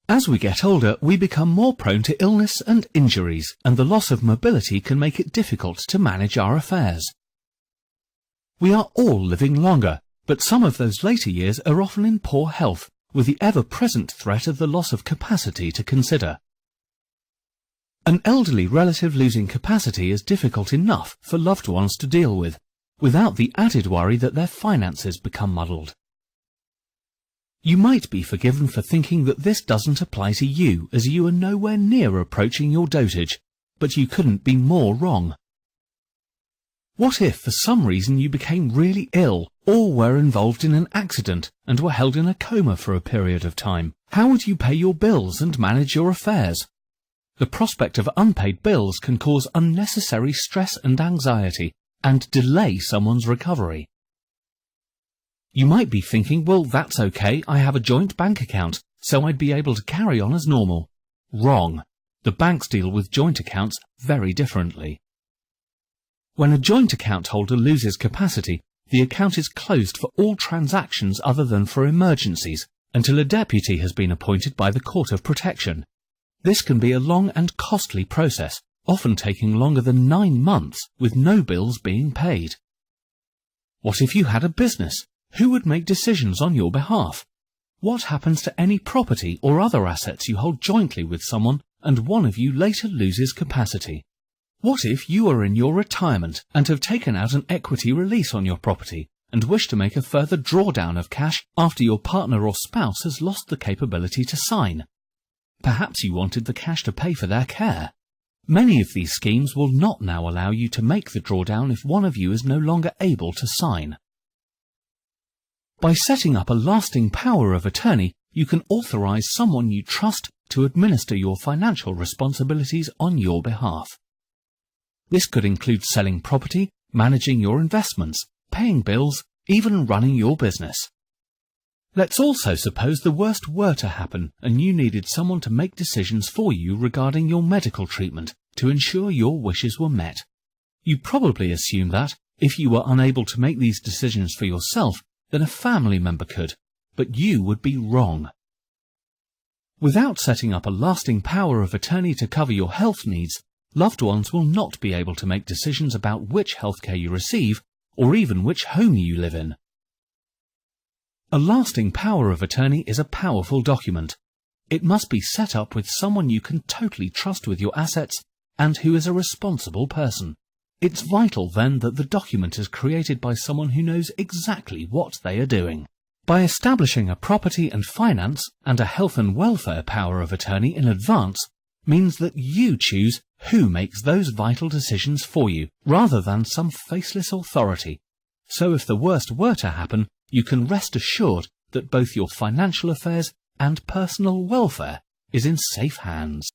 As we get older, we become more prone to illness and injuries, and the loss of mobility can make it difficult to manage our affairs. We are all living longer, but some of those later years are often in poor health, with the ever-present threat of the loss of capacity to consider. An elderly relative losing capacity is difficult enough for loved ones to deal with, without the added worry that their finances become muddled. You might be forgiven for thinking that this doesn't apply to you, as you are nowhere near approaching your dotage, but you couldn't be more wrong. What if for some reason you became really ill, or were involved in an accident and were held in a coma for a period of time? How would you pay your bills and manage your affairs? The prospect of unpaid bills can cause unnecessary stress and anxiety, and delay someone's recovery. You might be thinking, well, that's okay, I have a joint bank account, so I'd be able to carry on as normal. Wrong. The banks deal with joint accounts very differently. When a joint account holder loses capacity, the account is closed for all transactions other than for emergencies, until a deputy has been appointed by the Court of Protection. This can be a long and costly process, often taking longer than 9 months, with no bills being paid. What if you had a business? Who would make decisions on your behalf? What happens to any property or other assets you hold jointly with someone and one of you later loses capacity? What if you are in your retirement and have taken out an equity release on your property and wish to make a further drawdown of cash after your partner or spouse has lost the capability to sign? Perhaps you wanted the cash to pay for their care. Many of these schemes will not now allow you to make the drawdown if one of you is no longer able to sign. By setting up a lasting power of attorney, you can authorize someone you trust to administer your financial responsibilities on your behalf. This could include selling property, managing your investments, paying bills, even running your business. Let's also suppose the worst were to happen and you needed someone to make decisions for you regarding your medical treatment to ensure your wishes were met. You probably assume that, if you were unable to make these decisions for yourself, then a family member could, but you would be wrong. Without setting up a lasting power of attorney to cover your health needs, loved ones will not be able to make decisions about which healthcare you receive, or even which home you live in. A lasting power of attorney is a powerful document. It must be set up with someone you can totally trust with your assets and who is a responsible person. It's vital then that the document is created by someone who knows exactly what they are doing. By establishing a property and finance and a health and welfare power of attorney in advance means that you choose who makes those vital decisions for you, rather than some faceless authority. So if the worst were to happen, you can rest assured that both your financial affairs and personal welfare is in safe hands.